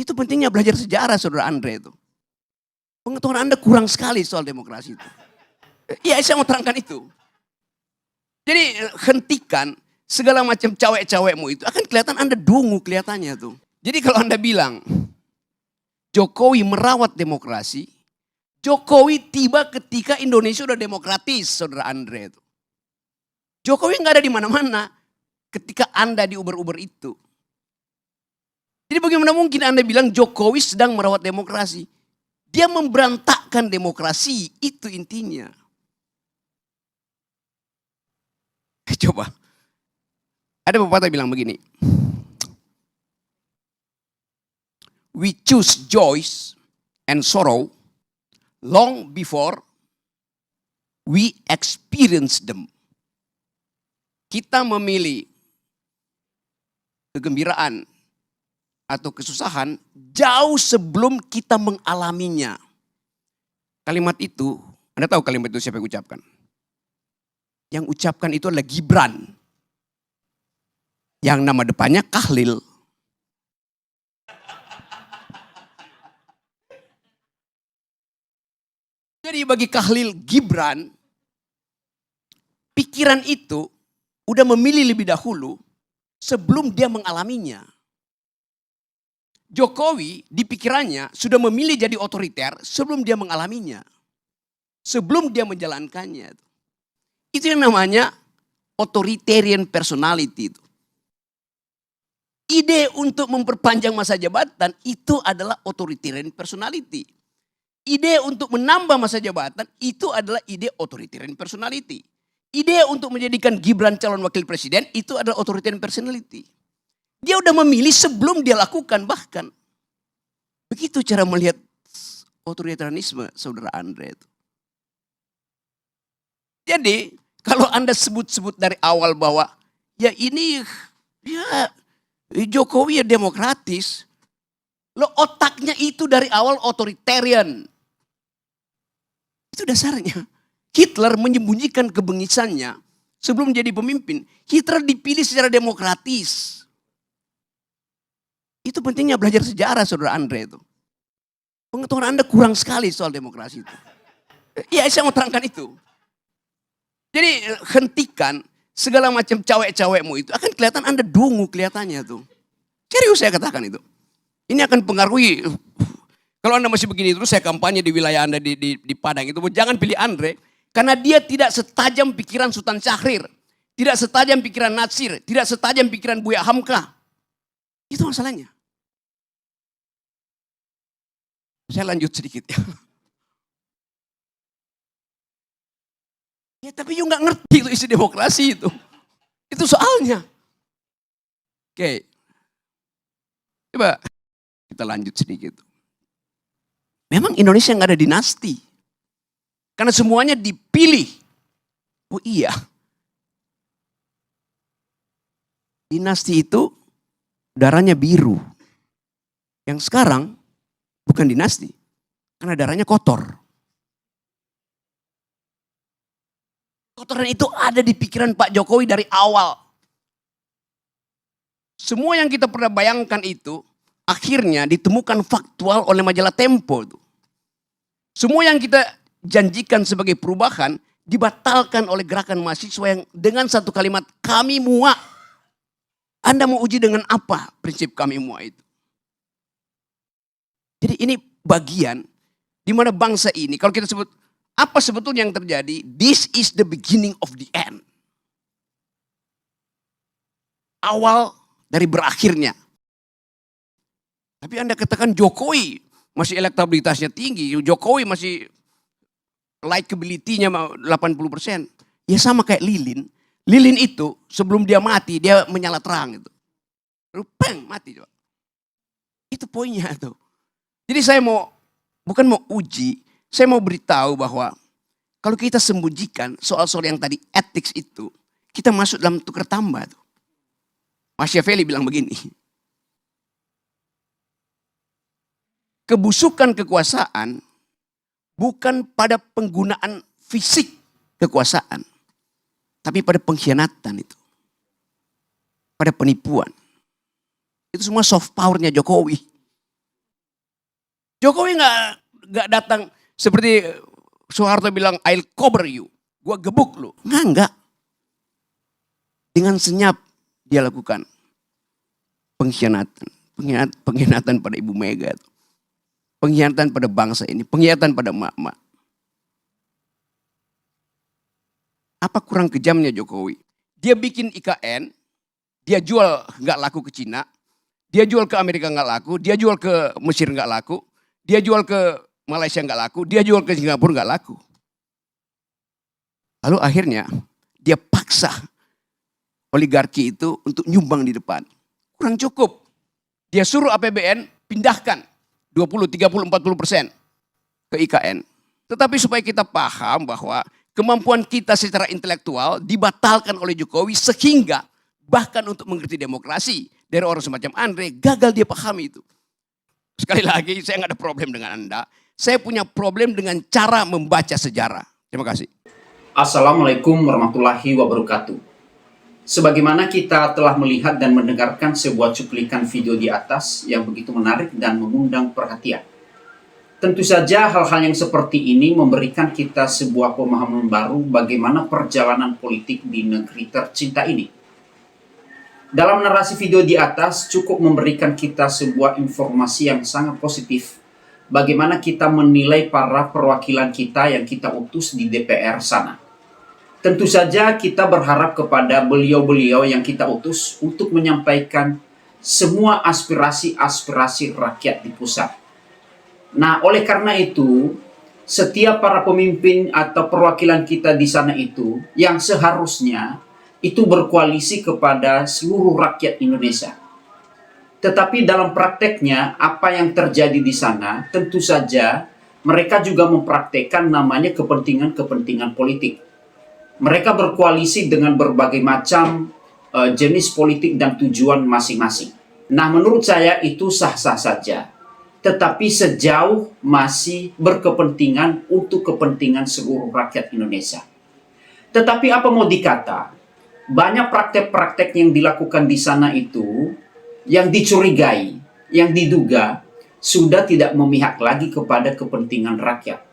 Itu pentingnya belajar sejarah, Saudara Andre itu. Pengetahuan Anda kurang sekali soal demokrasi itu. Iya, saya mau terangkan itu. Jadi hentikan segala macam cawek-cawekmu itu. Akan kelihatan Anda dungu kelihatannya tuh. Jadi kalau Anda bilang Jokowi merawat demokrasi, Jokowi tiba ketika Indonesia udah demokratis, Saudara Andre itu. Jokowi nggak ada di mana-mana ketika Anda diuber-uber itu. Jadi bagaimana mungkin Anda bilang Jokowi sedang merawat demokrasi? Dia memberantakkan demokrasi, itu intinya. Coba, ada pepatah bilang begini. We choose joy and sorrow long before we experience them. Kita memilih kegembiraan atau kesusahan jauh sebelum kita mengalaminya. Kalimat itu, Anda tahu kalimat itu siapa yang ucapkan? Yang ucapkan itu adalah Gibran. Yang nama depannya Kahlil. Jadi bagi Kahlil Gibran, pikiran itu udah memilih lebih dahulu sebelum dia mengalaminya. Jokowi di pikirannya sudah memilih jadi otoriter sebelum dia mengalaminya. Sebelum dia menjalankannya. Itu yang namanya authoritarian personality itu. Ide untuk memperpanjang masa jabatan itu adalah authoritarian personality. Ide untuk menambah masa jabatan itu adalah ide authoritarian personality. Ide untuk menjadikan Gibran calon wakil presiden itu adalah authoritarian personality. Dia udah memilih sebelum dia lakukan bahkan. Begitu cara melihat otoritarianisme, Saudara Andre itu. Jadi kalau Anda sebut-sebut dari awal bahwa ya ini ya Jokowi ya demokratis. Lo otaknya itu dari awal otoritarian. Itu dasarnya. Hitler menyembunyikan kebengisannya sebelum jadi pemimpin. Hitler dipilih secara demokratis. Itu pentingnya belajar sejarah, Saudara Andre itu. Pengetahuan Anda kurang sekali soal demokrasi itu. Iya, saya mau terangkan itu. Jadi hentikan segala macam cawek-cawekmu itu. Akan kelihatan Anda dungu kelihatannya tuh. Serius saya katakan itu. Ini akan pengaruhi. Kalau Anda masih begini terus saya kampanye di wilayah Anda di Padang itu. Jangan pilih Andre. Karena dia tidak setajam pikiran Sultan Syahrir. Tidak setajam pikiran Natsir. Tidak setajam pikiran Buya Hamka. Itu masalahnya. Saya lanjut sedikit ya. Ya tapi you gak ngerti itu isi demokrasi itu. Itu soalnya. Oke. Coba kita lanjut sedikit. Memang Indonesia gak ada dinasti. Karena semuanya dipilih. Oh iya. Dinasti itu darahnya biru. Yang sekarang bukan dinasti. Karena darahnya kotor. Kotoran itu ada di pikiran Pak Jokowi dari awal. Semua yang kita pernah bayangkan itu akhirnya ditemukan faktual oleh majalah Tempo. Semua yang kita janjikan sebagai perubahan dibatalkan oleh gerakan mahasiswa yang dengan satu kalimat kami muak. Anda mau uji dengan apa prinsip kami muak itu? Jadi ini bagian di mana bangsa ini kalau kita sebut apa sebetulnya yang terjadi? This is the beginning of the end. Awal dari berakhirnya. Tapi Anda katakan Jokowi masih elektabilitasnya tinggi. Jokowi masih likability-nya 80%. Ya sama kayak Lilin. Lilin itu sebelum dia mati dia menyala terang itu. Lalu peng mati. Itu poinnya tuh. Jadi saya bukan mau uji. Saya mau beritahu bahwa kalau kita sembunyikan soal-soal yang tadi etik itu, kita masuk dalam tukar tambah. Machiavelli bilang begini. Kebusukan kekuasaan bukan pada penggunaan fisik kekuasaan. Tapi pada pengkhianatan itu. Pada penipuan. Itu semua soft powernya Jokowi. Jokowi nggak datang seperti Soeharto bilang, I'll cover you. Gua gebuk lu. Enggak. Dengan senyap dia lakukan pengkhianatan. Pengkhianatan pada Ibu Mega. Pengkhianatan pada bangsa ini. Pengkhianatan pada emak-emak. Apa kurang kejamnya Jokowi? Dia bikin IKN, dia jual nggak laku ke Cina, dia jual ke Amerika nggak laku, dia jual ke Mesir nggak laku, dia jual ke Malaysia nggak laku, dia jual ke Singapura nggak laku. Lalu akhirnya dia paksa oligarki itu untuk nyumbang di depan. Kurang cukup. Dia suruh APBN pindahkan 20, 30, 40% ke IKN. Tetapi supaya kita paham bahwa kemampuan kita secara intelektual dibatalkan oleh Jokowi sehingga bahkan untuk mengerti demokrasi dari orang semacam Andre gagal dia pahami itu. Sekali lagi saya nggak ada problem dengan Anda. Saya punya problem dengan cara membaca sejarah. Terima kasih. Assalamualaikum warahmatullahi wabarakatuh. Sebagaimana kita telah melihat dan mendengarkan sebuah cuplikan video di atas yang begitu menarik dan mengundang perhatian. Tentu saja hal-hal yang seperti ini memberikan kita sebuah pemahaman baru bagaimana perjalanan politik di negeri tercinta ini. Dalam narasi video di atas cukup memberikan kita sebuah informasi yang sangat positif bagaimana kita menilai para perwakilan kita yang kita utus di DPR sana. Tentu saja kita berharap kepada beliau-beliau yang kita utus untuk menyampaikan semua aspirasi-aspirasi rakyat di pusat. Nah, oleh karena itu, setiap para pemimpin atau perwakilan kita di sana itu yang seharusnya itu berkoalisi kepada seluruh rakyat Indonesia. Tetapi dalam prakteknya, apa yang terjadi di sana, tentu saja mereka juga mempraktekkan namanya kepentingan-kepentingan politik. Mereka berkoalisi dengan berbagai macam jenis politik dan tujuan masing-masing. Nah, menurut saya itu sah-sah saja. Tetapi sejauh masih berkepentingan untuk kepentingan seluruh rakyat Indonesia. Tetapi apa mau dikata, banyak praktek-praktek yang dilakukan di sana itu yang dicurigai, yang diduga sudah tidak memihak lagi kepada kepentingan rakyat.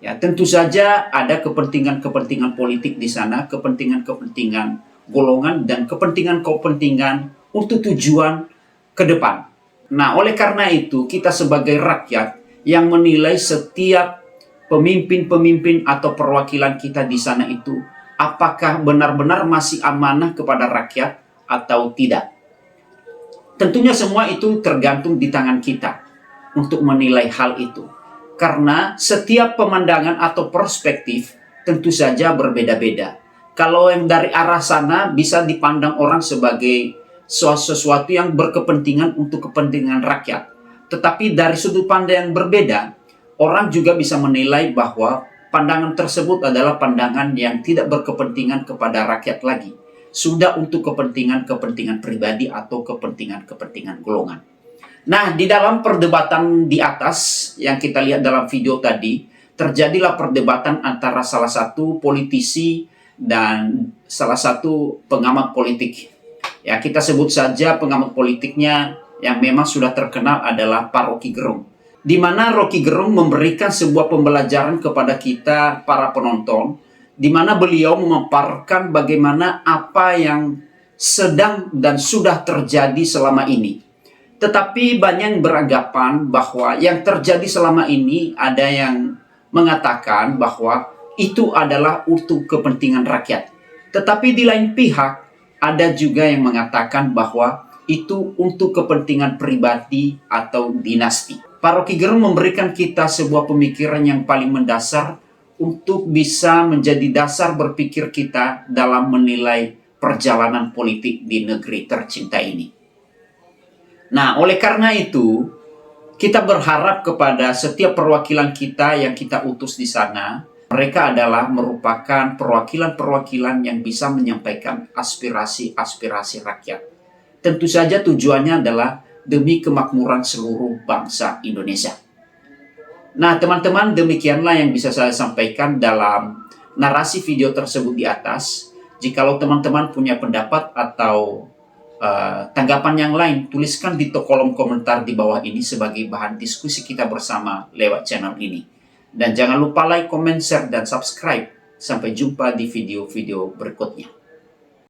Ya, tentu saja ada kepentingan-kepentingan politik di sana, kepentingan-kepentingan golongan dan kepentingan-kepentingan untuk tujuan ke depan. Nah, oleh karena itu kita sebagai rakyat yang menilai setiap pemimpin-pemimpin atau perwakilan kita di sana itu apakah benar-benar masih amanah kepada rakyat atau tidak. Tentunya semua itu tergantung di tangan kita untuk menilai hal itu. Karena setiap pemandangan atau perspektif tentu saja berbeda-beda. Kalau yang dari arah sana bisa dipandang orang sebagai sesuatu yang berkepentingan untuk kepentingan rakyat. Tetapi dari sudut pandang yang berbeda, orang juga bisa menilai bahwa pandangan tersebut adalah pandangan yang tidak berkepentingan kepada rakyat lagi. Sudah untuk kepentingan-kepentingan pribadi atau kepentingan-kepentingan golongan. Nah, di dalam perdebatan di atas yang kita lihat dalam video tadi, terjadilah perdebatan antara salah satu politisi dan salah satu pengamat politik. Ya, kita sebut saja pengamat politiknya yang memang sudah terkenal adalah Pak Rocky Gerung. Di mana Rocky Gerung memberikan sebuah pembelajaran kepada kita para penonton, di mana beliau memaparkan bagaimana apa yang sedang dan sudah terjadi selama ini. Tetapi banyak yang beranggapan bahwa yang terjadi selama ini ada yang mengatakan bahwa itu adalah untuk kepentingan rakyat. Tetapi di lain pihak ada juga yang mengatakan bahwa itu untuk kepentingan pribadi atau dinasti. Pak Rocky Gerung memberikan kita sebuah pemikiran yang paling mendasar untuk bisa menjadi dasar berpikir kita dalam menilai perjalanan politik di negeri tercinta ini. Nah, oleh karena itu, kita berharap kepada setiap perwakilan kita yang kita utus di sana, mereka adalah merupakan perwakilan-perwakilan yang bisa menyampaikan aspirasi-aspirasi rakyat. Tentu saja tujuannya adalah demi kemakmuran seluruh bangsa Indonesia. Nah, teman-teman, demikianlah yang bisa saya sampaikan dalam narasi video tersebut di atas. Jikalau teman-teman punya pendapat atau tanggapan yang lain, tuliskan di kolom komentar di bawah ini sebagai bahan diskusi kita bersama lewat channel ini. Dan jangan lupa like, comment, share, dan subscribe. Sampai jumpa di video-video berikutnya.